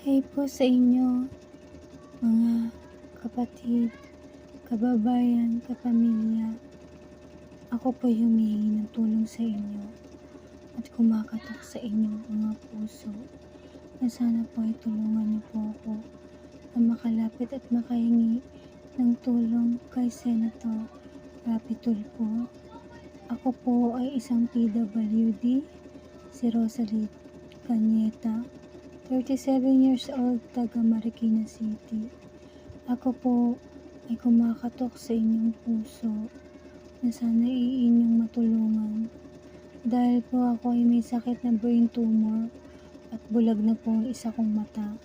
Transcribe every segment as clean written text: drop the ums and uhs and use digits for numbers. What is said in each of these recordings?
Hey po sa inyo, mga kapatid, kababayan, kapamilya. Ako po humihingi ng tulong sa inyo at kumakatok sa inyong mga puso na sana po ay tulungan niyo po ako na makalapit at makahingi ng tulong kay Senator Rapi Tulfo. Ako po ay isang PWD, si Rosalie Cañeta, 37 years old, taga Marikina City. Ako po ay kumakatok sa inyong puso na sana inyong matulungan dahil po ako ay may sakit na brain tumor at bulag na po ang isa kong mata.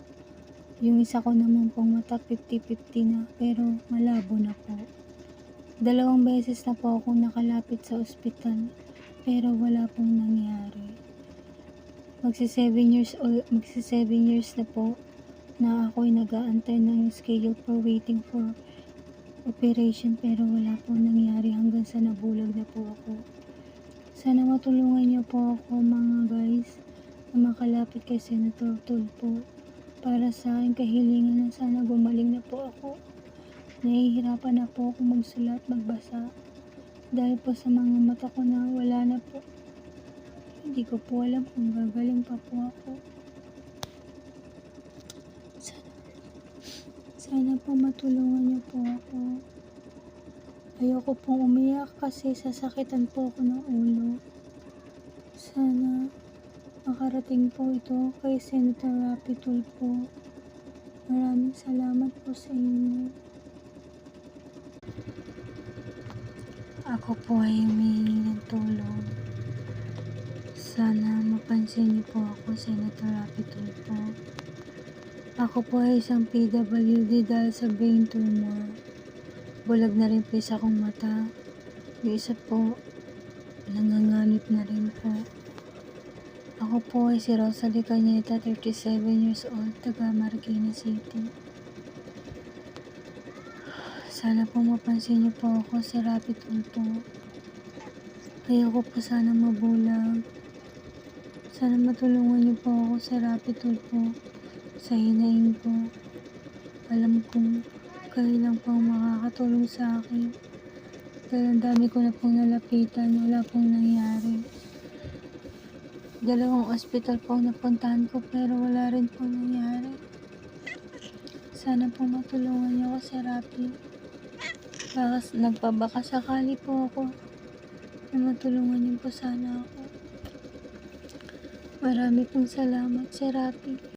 Yung isa ko naman pong mata 50-50 na pero malabo na po. 2 beses na po akong nakalapit sa ospital pero wala pong nangyari. Magsi 7 years na po na ako ay nag-aantay ng schedule for waiting for operation pero wala po nangyari hanggang sa nabulag na po ako. Sana matulungan niyo po ako mga guys na makalapit kay Senator Tulfo para sa aking kahilingan na sana gumaling na po ako. Nahihirapan na po ako magsulat, magbasa dahil po sa mga mata ko na wala na po. Hindi ko po alam kung gagaling pa po ako. Sana po matulungan niyo po ako. Ayoko pong umiyak kasi sasakitan po ako ng ulo. Sana makarating po ito kay Senator Rapi Tulfo. Maraming salamat po sa inyo. Ako po ay humihingi ng tulong. Sana mapansin niyo po ako, Senator Rapi Tulfo. Ako po ay isang PWD dahil sa brain tumor. Bulag na rin po isa kong mata. Yung isa po, nanganganib na rin po. Ako po ay si Rosalie Cañeta, 37 years old, taga Marikina City. Sana po mapansin niyo po ako, si Rapi Tulfo. Ayoko po sana mabulag. Sana matulungan niyo po ako, si Rapi Tulfo, sa hinaing ko. Alam kong kayo lang po ang makakatulong sa akin. Dahil ang dami ko na pong nalapitan, wala pong nangyari. 2 ospital po napuntahan ko pero wala rin po nangyari. Sana po matulungan niyo ako, si Rapi. Nagpabaka sakali po ako na matulungan niyo po sana ako. Marami pong salamat, si Rapi.